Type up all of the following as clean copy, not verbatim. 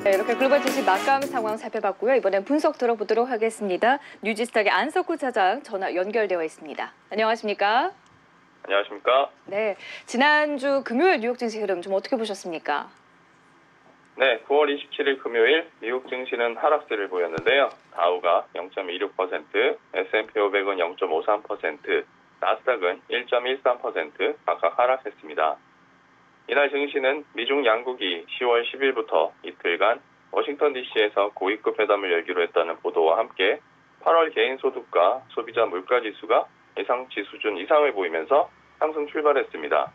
네, 이렇게 글로벌 주식 막감 상황 살펴봤고요. 이번엔 분석 들어보도록 하겠습니다. 뉴지스탁의 안석구 차장 전화 연결되어 있습니다. 안녕하십니까? 안녕하십니까? 네, 지난주 금요일 뉴욕 증시 흐름 좀 어떻게 보셨습니까? 네, 9월 27일 금요일 미국 증시는 하락세를 보였는데요. 다우가 0.26%, S&P 500은 0.53%, 나스닥은 1.13% 각각 하락했습니다. 이날 증시는 미중 양국이 10월 10일부터 이틀간 워싱턴 DC에서 고위급 회담을 열기로 했다는 보도와 함께 8월 개인소득과 소비자 물가지수가 예상치 수준 이상을 보이면서 상승 출발했습니다.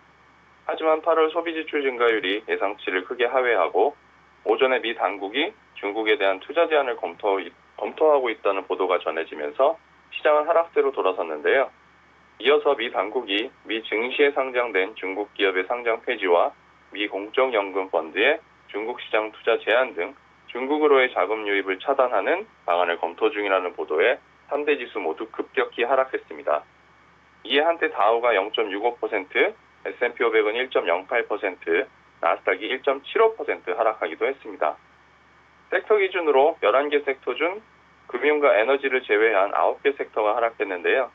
하지만 8월 소비지출 증가율이 예상치를 크게 하회하고 오전에 미 당국이 중국에 대한 투자 제한을 검토하고 있다는 보도가 전해지면서 시장은 하락세로 돌아섰는데요. 이어서 미 당국이 미 증시에 상장된 중국 기업의 상장 폐지와 미 공적연금 펀드의 중국 시장 투자 제한 등 중국으로의 자금 유입을 차단하는 방안을 검토 중이라는 보도에 3대 지수 모두 급격히 하락했습니다. 이에 한때 다우가 0.65%, S&P 500은 1.08%, 나스닥이 1.75% 하락하기도 했습니다. 섹터 기준으로 11개 섹터 중 금융과 에너지를 제외한 9개 섹터가 하락했는데요.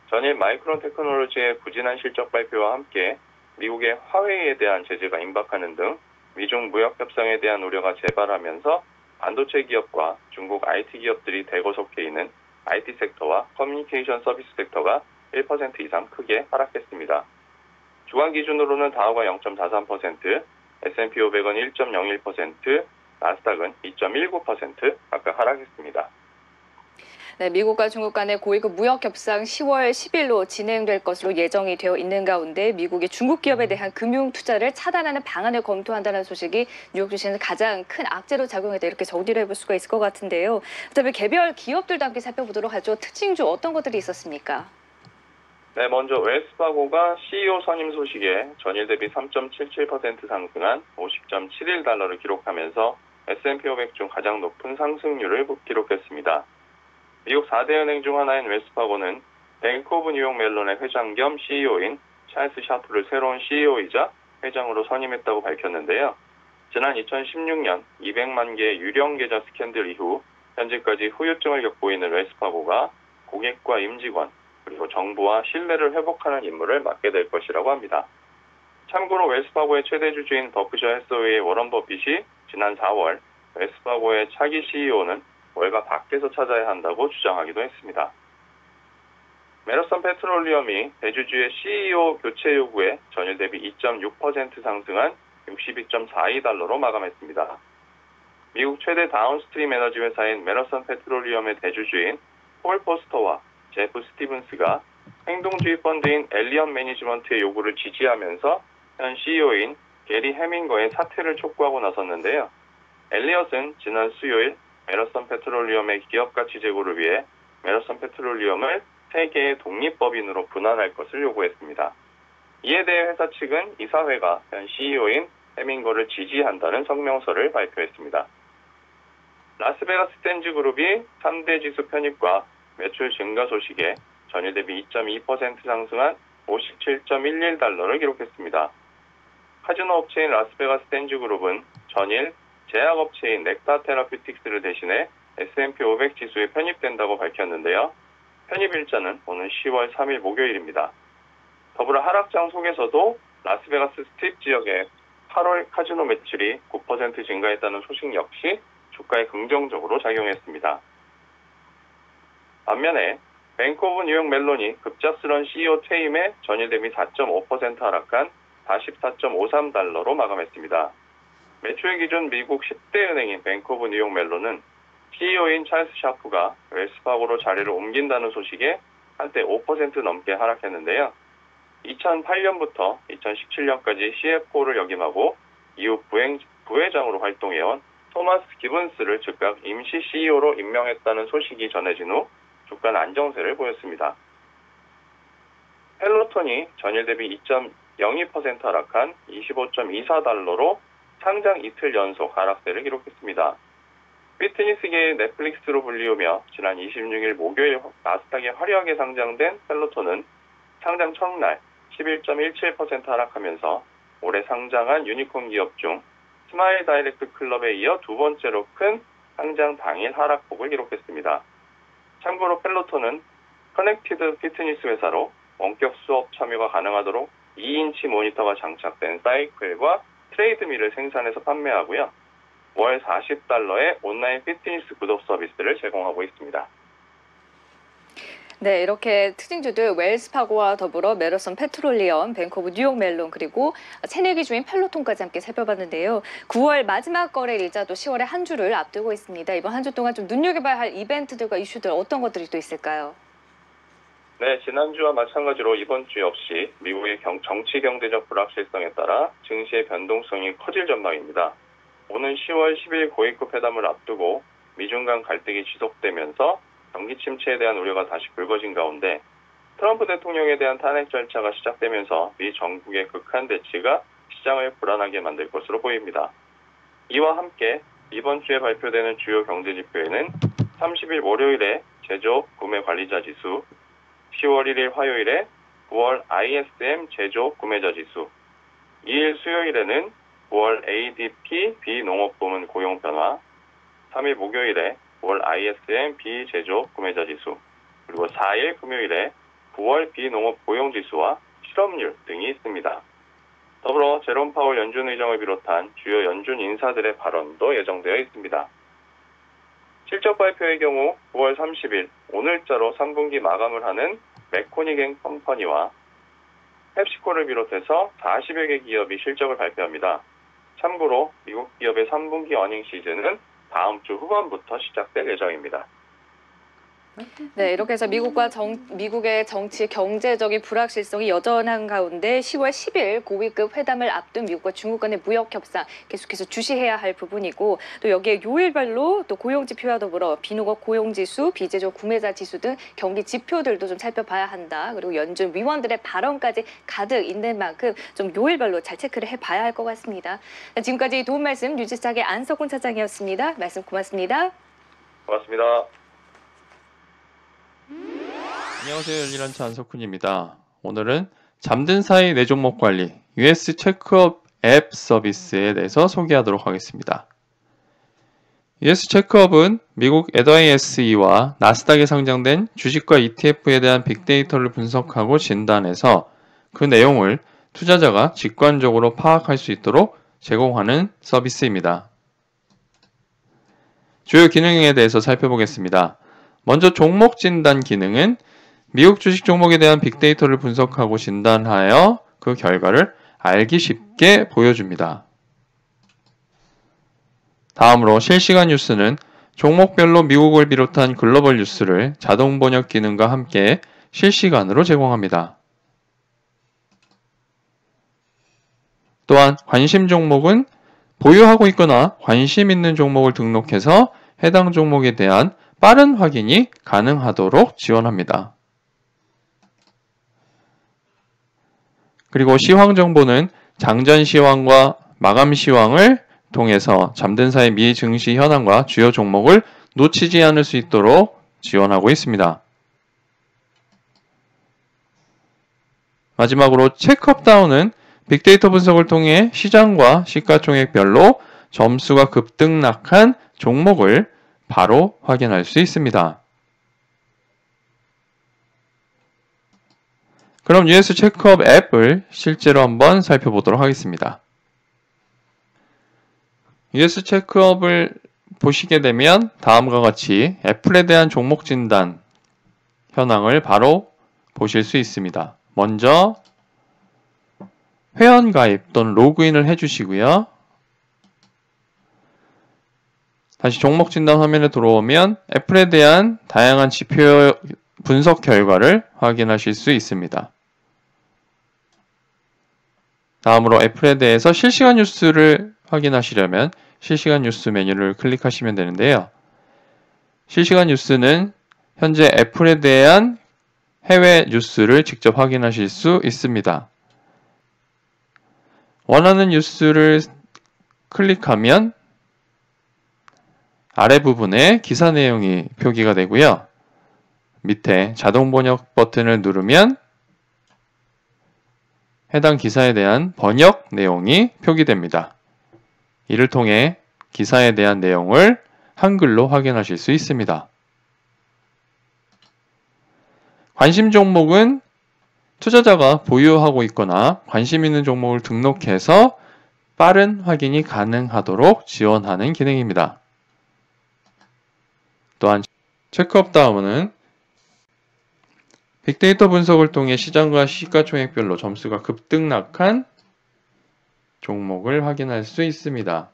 전일 마이크론 테크놀로지의 부진한 실적 발표와 함께 미국의 화웨이에 대한 제재가 임박하는 등 미중 무역 협상에 대한 우려가 재발하면서 반도체 기업과 중국 IT 기업들이 대거 속해 있는 IT 섹터와 커뮤니케이션 서비스 섹터가 1% 이상 크게 하락했습니다. 주간 기준으로는 다우가 0.43%, S&P 500은 1.01%, 나스닥은 2.19% 각각 하락했습니다. 네, 미국과 중국 간의 고위급 무역 협상 10월 10일로 진행될 것으로 예정이 되어 있는 가운데 미국이 중국 기업에 대한 금융 투자를 차단하는 방안을 검토한다는 소식이 뉴욕 주식에는 가장 큰 악재로 작용했다 이렇게 정리를 해볼 수가 있을 것 같은데요. 그다음에 개별 기업들도 함께 살펴보도록 하죠. 특징주 어떤 것들이 있었습니까? 네, 먼저 웰스파고가 CEO 선임 소식에 전일 대비 3.77% 상승한 50.71달러를 기록하면서 S&P 500 중 가장 높은 상승률을 기록했습니다. 미국 4대 은행 중 하나인 웰스파고는 뱅크 오브 뉴욕 멜론의 회장 겸 CEO인 찰스 샤프를 새로운 CEO이자 회장으로 선임했다고 밝혔는데요. 지난 2016년 200만 개의 유령 계좌 스캔들 이후 현재까지 후유증을 겪고 있는 웰스파고가 고객과 임직원 그리고 정부와 신뢰를 회복하는 임무를 맡게 될 것이라고 합니다. 참고로 웰스파고의 최대 주주인 버크셔 해서웨이의 워런 버핏이 지난 4월 웰스파고의 차기 CEO는 월가 밖에서 찾아야 한다고 주장하기도 했습니다. 메러선 페트롤리엄이 대주주의 CEO 교체 요구에 전일 대비 2.6% 상승한 62.42달러로 마감했습니다. 미국 최대 다운스트림 에너지 회사인 메러선 페트롤리엄의 대주주인 폴 포스터와 제프 스티븐스가 행동주의 펀드인 엘리엇 매니지먼트의 요구를 지지하면서 현 CEO인 게리 해밍거의 사퇴를 촉구하고 나섰는데요. 엘리엇은 지난 수요일 메러선 페트롤리엄의 기업가치 제고를 위해 메러선 페트롤리엄을 세계의 독립법인으로 분할할 것을 요구했습니다. 이에 대해 회사 측은 이사회가 현 CEO인 해밍거를 지지한다는 성명서를 발표했습니다. 라스베가스 샌즈 그룹이 3대 지수 편입과 매출 증가 소식에 전일 대비 2.2% 상승한 57.11달러를 기록했습니다. 카지노 업체인 라스베가스 샌즈 그룹은 전일 제약업체인 넥타 테라퓨틱스를 대신해 S&P 500 지수에 편입된다고 밝혔는데요. 편입 일자는 오는 10월 3일 목요일입니다. 더불어 하락장 속에서도 라스베가스 스트립 지역의 8월 카지노 매출이 9% 증가했다는 소식 역시 주가에 긍정적으로 작용했습니다. 반면에 뱅크 오브 뉴욕 멜론이 급작스런 CEO 퇴임에 전일 대비 4.5% 하락한 44.53달러로 마감했습니다. 매출 기준 미국 10대 은행인 뱅크 오브 뉴욕 멜론은 CEO인 찰스 샤프가 웰스파고로 자리를 옮긴다는 소식에 한때 5% 넘게 하락했는데요. 2008년부터 2017년까지 CFO를 역임하고 이후 부회장으로 활동해온 토마스 기븐스를 즉각 임시 CEO로 임명했다는 소식이 전해진 후 주가는 안정세를 보였습니다. 펠로톤이 전일 대비 2.02% 하락한 25.24달러로 상장 이틀 연속 하락세를 기록했습니다. 피트니스계의 넷플릭스로 불리우며 지난 26일 목요일 나스닥에 화려하게 상장된 펠로톤은 상장 첫날 11.17% 하락하면서 올해 상장한 유니콘 기업 중 스마일 다이렉트 클럽에 이어 두 번째로 큰 상장 당일 하락폭을 기록했습니다. 참고로 펠로톤은 커넥티드 피트니스 회사로 원격 수업 참여가 가능하도록 2인치 모니터가 장착된 사이클과 트레이드밀을 생산해서 판매하고요. 월 $40의 온라인 피트니스 구독 서비스를 제공하고 있습니다. 네, 이렇게 특징주들 웰스파고와 더불어 메로선 페트롤리엄, 뱅크 오브 뉴욕 멜론, 그리고 새내기주인 펠로톤까지 함께 살펴봤는데요. 9월 마지막 거래일자도 10월의 한 주를 앞두고 있습니다. 이번 한 주 동안 좀 눈여겨봐야 할 이벤트들과 이슈들 어떤 것들이 또 있을까요? 네, 지난주와 마찬가지로 이번 주 역시 미국의 정치 경제적 불확실성에 따라 증시의 변동성이 커질 전망입니다. 오는 10월 10일 고위급 회담을 앞두고 미중 간 갈등이 지속되면서 경기 침체에 대한 우려가 다시 불거진 가운데 트럼프 대통령에 대한 탄핵 절차가 시작되면서 미 정국의 극한 대치가 시장을 불안하게 만들 것으로 보입니다. 이와 함께 이번 주에 발표되는 주요 경제 지표에는 30일 월요일에 제조업 구매 관리자 지수, 10월 1일 화요일에 9월 ISM 제조업 구매자 지수, 2일 수요일에는 9월 ADP 비농업 부문 고용 변화, 3일 목요일에 9월 ISM 비제조업 구매자 지수, 그리고 4일 금요일에 9월 비농업 고용 지수와 실업률 등이 있습니다. 더불어 제롬 파월 연준 의장을 비롯한 주요 연준 인사들의 발언도 예정되어 있습니다. 실적 발표의 경우 9월 30일 오늘자로 3분기 마감을 하는 맥코니겐 컴퍼니와 펩시코를 비롯해서 40여 개 기업이 실적을 발표합니다. 참고로 미국 기업의 3분기 어닝 시즌은 다음 주 후반부터 시작될 예정입니다. 네, 이렇게 해서 미국의 정치 경제적인 불확실성이 여전한 가운데 10월 10일 고위급 회담을 앞둔 미국과 중국 간의 무역 협상 계속해서 주시해야 할 부분이고, 또 여기에 요일별로 또 고용 지표와 더불어 비농업 고용 지수, 비제조업 구매자 지수 등 경기 지표들도 좀 살펴봐야 한다. 그리고 연준 위원들의 발언까지 가득 있는 만큼 좀 요일별로 잘 체크를 해봐야 할 것 같습니다. 지금까지 도움 말씀 뉴지스탁의 안석훈 차장이었습니다. 말씀 고맙습니다. 고맙습니다. 안녕하세요. 열일한차 안석훈입니다. 오늘은 잠든 사이 내 종목 관리 US 체크업 앱 서비스에 대해서 소개하도록 하겠습니다. US 체크업은 미국 NYSE와 나스닥에 상장된 주식과 ETF에 대한 빅데이터를 분석하고 진단해서 그 내용을 투자자가 직관적으로 파악할 수 있도록 제공하는 서비스입니다. 주요 기능에 대해서 살펴보겠습니다. 먼저 종목 진단 기능은 미국 주식 종목에 대한 빅데이터를 분석하고 진단하여 그 결과를 알기 쉽게 보여줍니다. 다음으로 실시간 뉴스는 종목별로 미국을 비롯한 글로벌 뉴스를 자동 번역 기능과 함께 실시간으로 제공합니다. 또한 관심 종목은 보유하고 있거나 관심 있는 종목을 등록해서 해당 종목에 대한 빠른 확인이 가능하도록 지원합니다. 그리고 시황 정보는 장전 시황과 마감 시황을 통해서 잠든 사이 미 증시 현황과 주요 종목을 놓치지 않을 수 있도록 지원하고 있습니다. 마지막으로 체크업다운은 빅데이터 분석을 통해 시장과 시가총액별로 점수가 급등락한 종목을 바로 확인할 수 있습니다. 그럼 US 체크업 앱을 실제로 한번 살펴보도록 하겠습니다. US 체크업을 보시게 되면 다음과 같이 애플에 대한 종목 진단 현황을 바로 보실 수 있습니다. 먼저 회원 가입 또는 로그인을 해주시고요. 다시 종목 진단 화면에 들어오면 애플에 대한 다양한 지표 분석 결과를 확인하실 수 있습니다. 다음으로 애플에 대해서 실시간 뉴스를 확인하시려면 실시간 뉴스 메뉴를 클릭하시면 되는데요. 실시간 뉴스는 현재 애플에 대한 해외 뉴스를 직접 확인하실 수 있습니다. 원하는 뉴스를 클릭하면 아래 부분에 기사 내용이 표기가 되고요. 밑에 자동 번역 버튼을 누르면 해당 기사에 대한 번역 내용이 표기됩니다. 이를 통해 기사에 대한 내용을 한글로 확인하실 수 있습니다. 관심 종목은 투자자가 보유하고 있거나 관심 있는 종목을 등록해서 빠른 확인이 가능하도록 지원하는 기능입니다. 또한 체크업 다음은 빅데이터 분석을 통해 시장과 시가총액별로 점수가 급등락한 종목을 확인할 수 있습니다.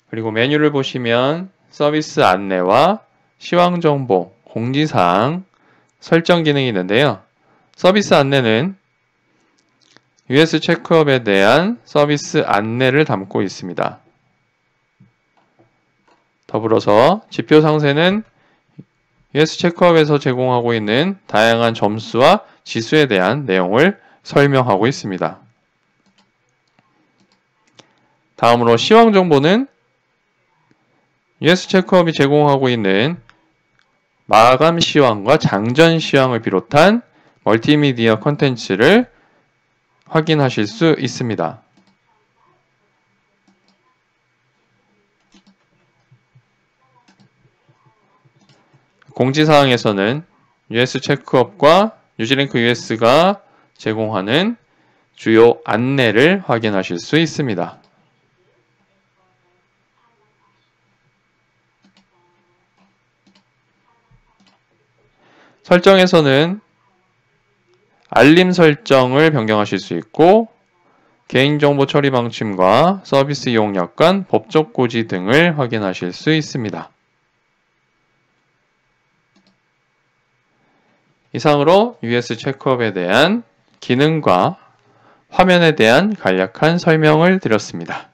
그리고 메뉴를 보시면 서비스 안내와 시황 정보, 공지사항, 설정 기능이 있는데요. 서비스 안내는 US 체크업에 대한 서비스 안내를 담고 있습니다. 더불어서 지표 상세는 US 체크업에서 제공하고 있는 다양한 점수와 지수에 대한 내용을 설명하고 있습니다. 다음으로 시황 정보는 US 체크업이 제공하고 있는 마감 시황과 장전 시황을 비롯한 멀티미디어 콘텐츠를 확인하실 수 있습니다. 공지사항에서는 US 체크업과 뉴지랭크 US가 제공하는 주요 안내를 확인하실 수 있습니다. 설정에서는 알림 설정을 변경하실 수 있고 개인정보 처리 방침과 서비스 이용 약관, 법적 고지 등을 확인하실 수 있습니다. 이상으로 US 체크업에 대한 기능과 화면에 대한 간략한 설명을 드렸습니다.